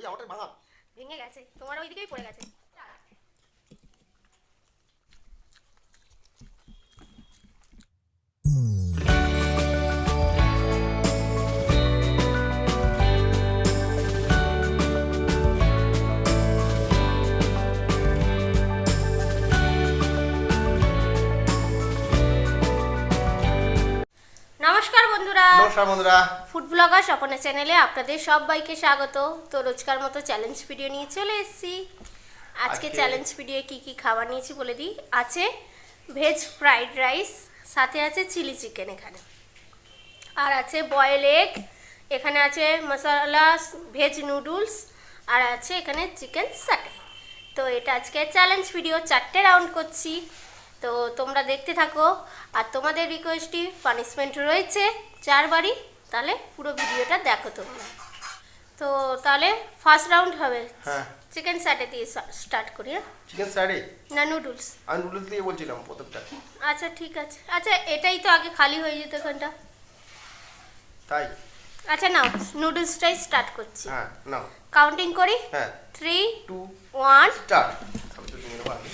ওই আমারটা ভাঙা ভেঙে গেছে, তোমার ওইদিকেই পড়ে গেছে। নমস্কার বন্ধুরা, ফুড ব্লগার স্বপনের চ্যানেলে আপনাদের সবাইকে স্বাগত। তো রোজকার মতো চ্যালেঞ্জ ভিডিও নিয়ে চলে এসেছি। আজকে চ্যালেঞ্জ ভিডিও কি কি খাবার নিয়েছি বলে দিই। আছে ভেজ ফ্রাইড রাইস, সাথে আছে চিলি চিকেন, এখানে আর আছে বয়েল এগ, এখানে আছে মশলা ভেজ নুডলস, আর আছে এখানে চিকেন সাটে। তো এটা আজকে চ্যালেঞ্জ ভিডিও, 4টে রাউন্ড করছি। তো তোমরা দেখতে থাকো, আর তোমাদের রিকোয়েস্টই পানিশমেন্ট রয়েছে 4বারই, তাহলে পুরো ভিডিওটা দেখো তোমরা। তো তাহলে ফার্স্ট রাউন্ড হবে, হ্যাঁ চিকেন সাটে দিয়ে স্টার্ট করি। হ্যাঁ, চিকেন সাটে না নুডলস? আমি নুডলস দিয়ে বলছিলাম প্রথমটা। আচ্ছা ঠিক আছে, আচ্ছা এটাই তো আগে খালি হয়ে যেত এখানটা, তাই? আচ্ছা নাও নুডলসটাই স্টার্ট করছি। হ্যাঁ নাও, কাউন্টিং করি। হ্যাঁ 3 2 1 স্টার্ট। আমি তো তুমি নেবো আগে।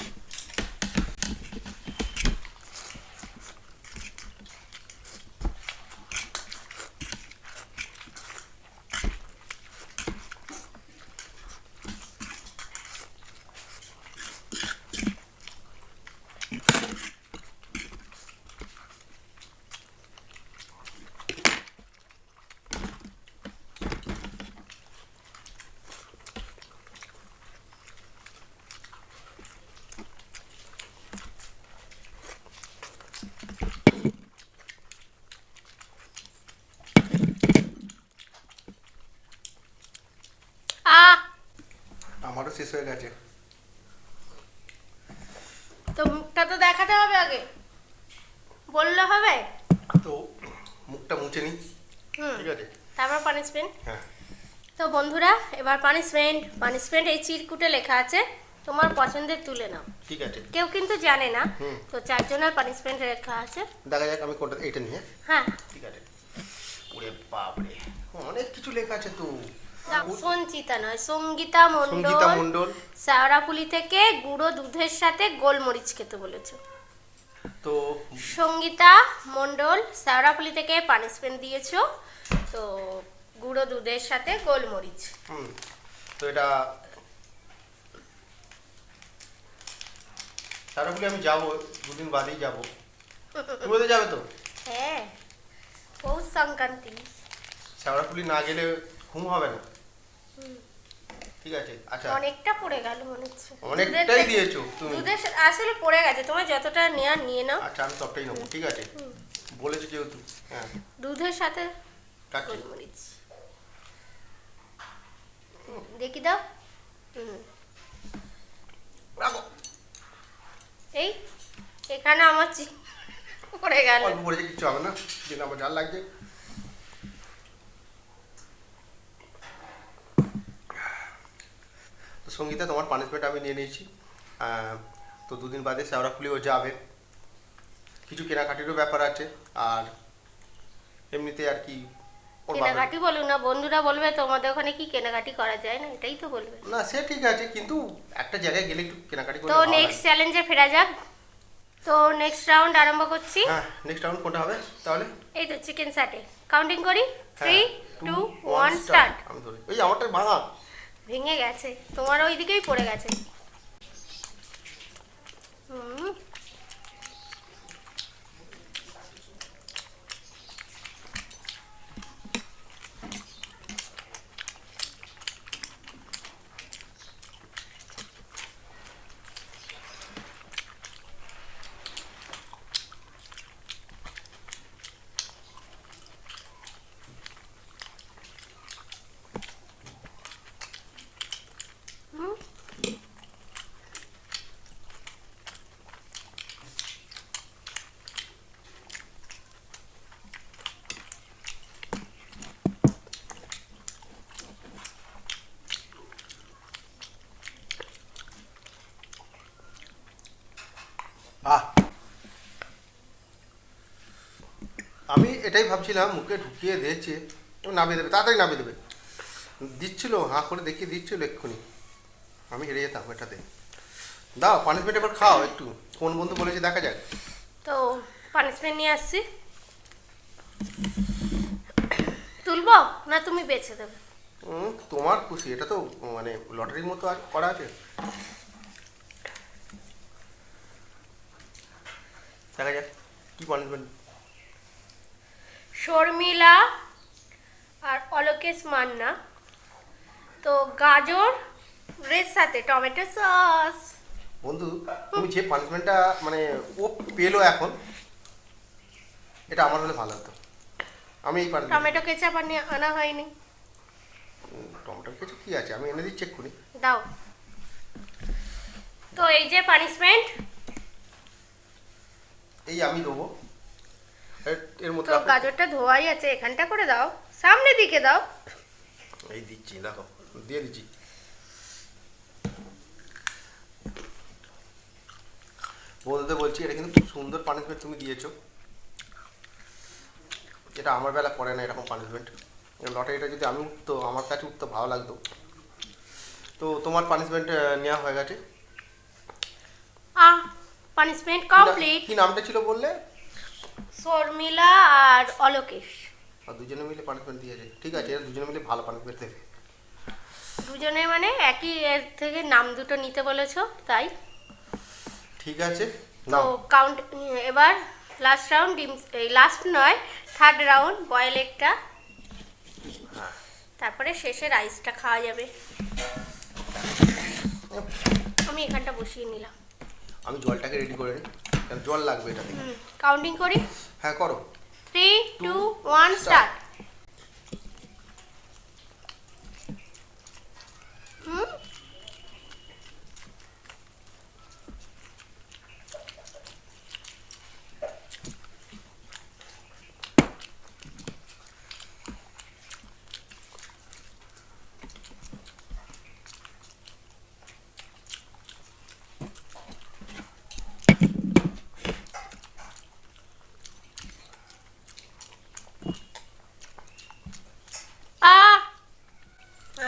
আমারও শেষ হয়ে গেছে। তো মুখটা তো দেখাতে হবে আগে, বললে হবে? তো মুখটা মুছে নি, ঠিক আছে, তারপর পানিশমেন্ট। হ্যাঁ। তো বন্ধুরা এবার পানিশমেন্ট এই চিরকুটে লেখা আছে, তোমার পছন্দের তুলে নাও। ঠিক আছে, কেউ কিন্তু জানে না, তো 4 জনের পানিশমেন্ট লেখা আছে। দেখা যাক আমি কোনটা, এইটা নিয়ে। হ্যাঁ ঠিক আছে। ওরে বাপরে, অনেক কিছু লেখা আছে তো। সঞ্চিতা নয়, সঙ্গীতা মণ্ডল শেওড়াফুলি থেকে গুঁড়ো দুধের সাথে গোলমরিচ খেতে বলেছো। তো সঙ্গীতা মণ্ডল শেওড়াফুলি থেকে পানিশমেন্ট দিয়েছো, তো গুঁড়ো দুধের সাথে গোলমরিচ। তো এটা শেওড়াফুলি আমি যাবো, দুদিন বাদেই যাবো। তুমি তো যাবে তো? হ্যাঁ, পৌষ সংক্রান্তি। শেওড়াফুলি না গেলে ঘুম হবে না। ঠিক আছে, আচ্ছা অনেকটা পড়ে গেল মনে হচ্ছে। অনেকটাই দিয়েছো তুমি। দুধের আসলে পড়ে গেছে, তোমার যতটা নেওয়ার নিয়ে নাও। আচ্ছা আমি সবটাই নেবো, ঠিক আছে, বলেছো যেহেতু। হ্যাঁ, দুধের সাথে গোলমরিচ দেখি দাও। রাখো। এই এখানে আমার পড়ে গেল। অল্প পড়েছে, কিচ্ছু হবে না, যেটা আমার জাল লাগছে। তো সঙ্গীতা, তোমার পানিশমেন্ট আমি নিয়ে নিয়েছি। তো দুদিন বাদে শেওড়াফুলিও যাবে, কিছু কেনাকাটিরও ব্যাপার আছে, আর এমনিতে আর কি কেনাকাটি বলুন না, বন্ধুরা বলবে তোমাদের ওখানে কি কেনাকাটি করা যায় না, এটাই তো বলবে। না সে ঠিক আছে, কিন্তু একটা জায়গায় গেলে একটু কেনাকাটি করলে তো নেক্সট চ্যালেঞ্জে ফেরা যাক। তো নেক্সট রাউন্ড আরম্ভ করছি। হ্যাঁ, নেক্সট রাউন্ড কোনটা হবে তাহলে? এই তো চিকেন সাটে। কাউন্টিং করি। 3 2 1 স্টার্ট। আমি ধরি। ওই আমারটা ভাঙা, ভেঙে গেছে, তোমার ওইদিকেই পড়ে গেছে। আমি এটাই ভাবছিলাম, মুখে ঢুকিয়ে দিয়েছে, নামিয়ে দেবে, তাড়াতাড়ি নামিয়ে দেবে। দিচ্ছিল, হাঁ করে দেখিয়ে দিচ্ছিল এক্ষুনি, আমি হেরে যেতাম এটাতে। দাও পানিশমেন্ট এবার খাও একটু, কোন বন্ধু বলেছে দেখা যাক। তো পানিশমেন্ট নিয়ে আসছি, তুলবো না তুমি বেছে দেবে? তোমার খুশি, এটা তো মানে লটারির মতো আর করা আছে। দেখা যাক কি পানিশমেন্ট। শর্মিলা আর অলোকেশ মান্না, তো গাজর রের সাথে টমেটো সস। বন্ধু তুমি যে পানিশমেন্টটা মানে ও পেলো এখন, এটা আমার হলে ভালো হতো। আমি এই পানিশমেন্ট, টমেটো কেচাপ আনা হয়নি। টমেটোর কিছু কি আছে, আমি এনে দিচ্ছি এক্ষুনি। দাও। তো এই যে পানিশমেন্ট, এই আমি দেবো এর মধ্যে। তো গাজরটা ধোয়াই আছে, এখানটা করে দাও, সামনে দিকে দাও। এই দিচ্ছি, দেখো দিয়ে দিচ্ছি। বলতে বলছি এটা কিন্তু খুব সুন্দর পানিশমেন্ট তুমি দিয়েছো, এটা আমার বেলা পড়ে না এরকম পানিশমেন্ট। লটারিটা যদি আমি উঠতো, আমার কাছে উঠতো ভালো লাগতো। তো তোমার পানিশমেন্ট নেওয়া হয়ে গেছে। Punishment complete. কি নামটা ছিল বললে? শর্মিলা আর অলোকেশ। আর দুজনে মিলে পানিশমেন্ট দিয়েছে, ঠিক আছে, এরা দুজনে মিলে ভালো পানিশমেন্ট দেবে। দুজনে মানে একই এর থেকে নাম দুটো নিতে বলেছো তাই। ঠিক আছে তো কাউন্ট এবার লাস্ট রাউন্ড, ডিম এই লাস্ট নয়, থার্ড রাউন্ড বয়েল এগটা, তারপরে শেষে রাইসটা খাওয়া যাবে। আমি এখানটা বসিয়ে নিলাম। আমি জলটাকে রেডি করে নিই, কারণ জল লাগবে এটাতে। কাউন্টিং করি। হ্যাঁ করো। 3 2 1 স্টার্ট।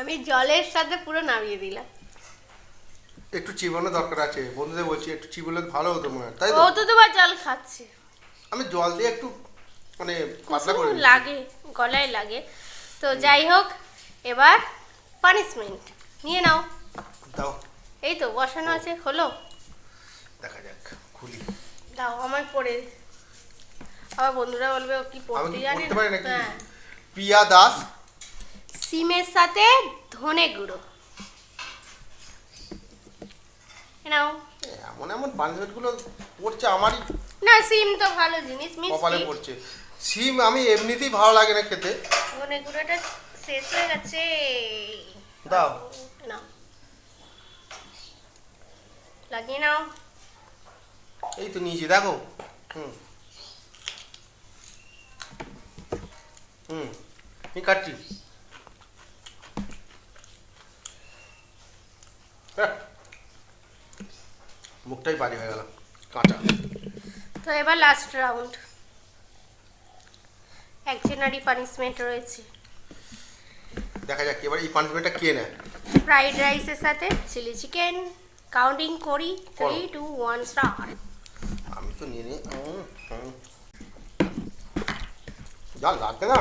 আমি জলের সাথে পুরো নামিয়ে দিলাম। একটু চিবানো দরকার আছে, বন্ধুদের বলছি একটু চিবলে ভালো হতো মনে হয়, তাই তো? ও তো তোমার জল খাচ্ছে। আমি জল দিয়ে একটু মানে পাতলা করে দিচ্ছি। লাগে, গলায় লাগে। তো যাই হোক, এবার পানিশমেন্ট নিয়ে নাও। দাও। এই তো বসানো আছে, হলো। দেখা যাক, খুলি। দাও আমার পড়ে, আবার বন্ধুরা বলবে ও কি আমি পড়তে কি জানে পড়তে না। পারি নাকি? হ্যাঁ। প্রিয়া দাস। সিমের সাথে ধনে গুঁড়ো নাও। এমন এমন পানিশমেন্ট গুলো পড়ছে আমারই না, সিম তো ভালো জিনিস, কপালে মিষ্টি। পড়ছে। সিম আমি এমনিতেই ভালো লাগে না খেতে। ধনে গুঁড়োটা শেষ হয়ে গেছে। দাও। নাও, লাগিয়ে নাও। এই তো নিয়েছি, দেখো। হুম হুম আমি কাটছি। মুখটাই বাজে হয়ে গেল, কাঁচা। তো এবার লাস্ট রাউন্ড, একজনারই পানিশমেন্ট রয়েছে। দেখা যাক এবার এই পানিশমেন্টটা কে নেয়। ফ্রাইড রাইসের সাথে চিলি চিকেন। কাউন্টিং করি, 3 2 1 স্টার্ট। আমি তো নিয়ে নিই। যা লাগবে না।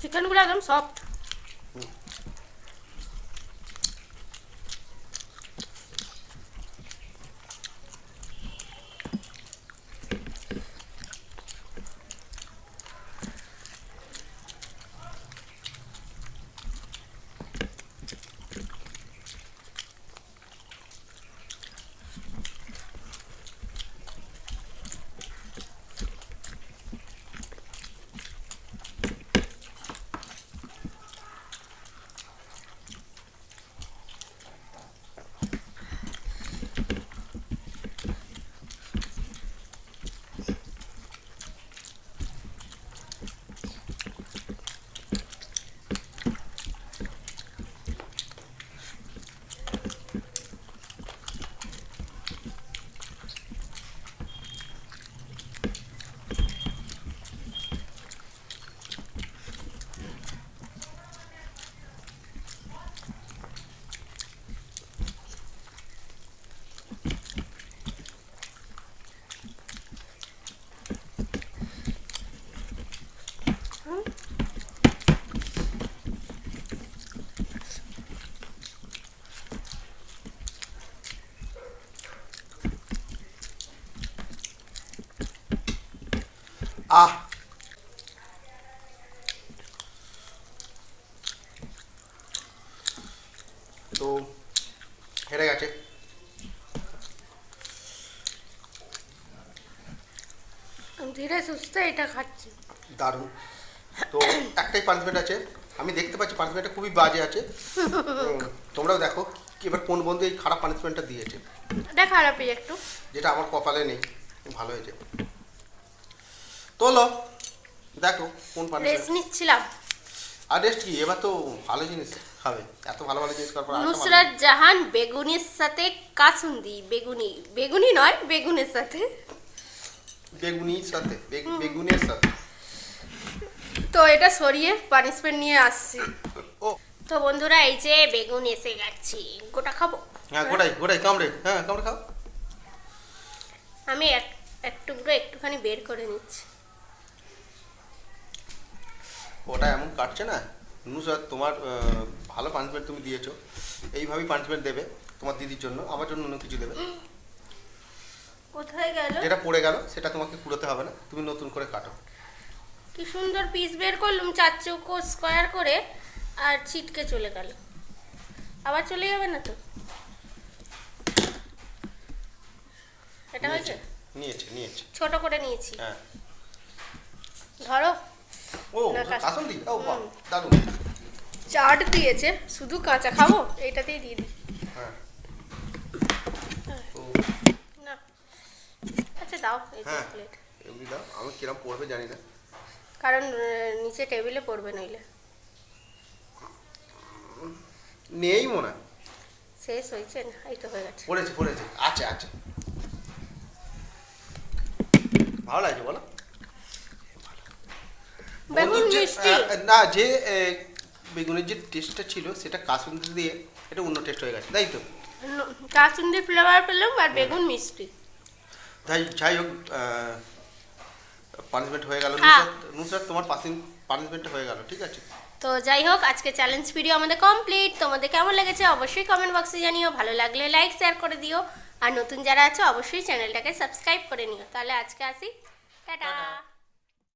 চিকেনগুলো একদম সফট। আহ তো হেরে গেছে। ধীরে সুস্থে এটা খাচ্ছি। দারুণ। তো একটাই পানিশমেন্ট আছে, আমি দেখতে পাচ্ছি পানিশমেন্টটা খুবই বাজে আছে। তোমরাও দেখো কি এবার কোন বন্ধু এই খারাপ পানিশমেন্টটা দিয়েছে। এটা খারাপই একটু, যেটা আমার কপালে নেই। ভালো হয়েছে। তোলো দেখো কোন রেস্ট পানিশমেন্ট। নিচ্ছিলাম। আর রেস্ট কি, এবার তো ভালো জিনিস খাবে, এত ভালো ভালো জিনিস খাওয়ার পর আর একটা ভালো নুসরাত জাহান বেগুনের সাথে কাসুন্দি, বেগুনি বেগুনি নয় বেগুনের সাথে। বেগুনির সাথে বেগুনের সাথে। তো এটা সরিয়ে পানিশমেন্ট নিয়ে আসছি। ও তো বন্ধুরা এই যে বেগুন এসে গেছে, গোটা খাবো। হ্যাঁ গোটাই গোটাই কামড়ে, হ্যাঁ কামড়ে খাও। আমি এক টুকরো একটুখানি বের করে নিচ্ছি। ওটা এমন কাটছে না নুসরাত, তোমার ভালো পানিশমেন্ট তুমি দিয়েছো, এইভাবেই পানিশমেন্ট দেবে তোমার দিদির জন্য, আমার জন্য অন্য কিছু দেবে। কোথায় গেল? যেটা পড়ে গেল সেটা তোমাকে কুড়োতে হবে না, তুমি নতুন করে কাটো। কি সুন্দর পিস বের করলাম 4 চৌকো স্কয়ার করে, আর ছিটকে চলে গেল। আবার চলে যাবে না তো? এটা হয়েছে? নিয়েছে নিয়েছে। ছোট করে নিয়েছি। হ্যাঁ। ধরো। ও না, কাসুন্দি, ও বাহ দারুণ। চাট দিয়েছে, শুধু কাঁচা খাবো, এইটাতেই দিয়ে দিই। হ্যাঁ। ও না আচ্ছা দাও এই হ্যাঁ প্লেট। এমনি দাও, আমি কিরম পড়বে জানি না। কারণ নিচে টেবিলে পড়বে নইলে। নেই মনে হয়। শেষ হয়েছে না? এই তো হয়ে গেছে। পড়েছে পড়েছে, আচ্ছা আচ্ছা। ভালো লাগছে বলো? বেগুন যে মিষ্টি। না, যে বেগুনের যে টেস্টটা ছিল সেটা কাসুন্দি দিয়ে এটা অন্য টেস্ট হয়ে গেছে, তাই তো? কাসুন্দি ফ্লেভার পেলাম আর বেগুন মিষ্টি। যাই হোক, পানিশমেন্ট হয়ে গেল। হ্যাঁ। নুসরাত তোমার পানিশমেন্টটা হয়ে গেল, ঠিক আছে। তো যাই হোক আজকে চ্যালেঞ্জ ভিডিও আমাদের কমপ্লিট। তোমাদের কেমন লেগেছে অবশ্যই কমেন্ট বক্সে জানিও, ভালো লাগলে লাইক শেয়ার করে দিও, আর নতুন যারা আছো অবশ্যই চ্যানেলটাকে সাবস্ক্রাইব করে নিও। তাহলে আজকে আসি, টাটা।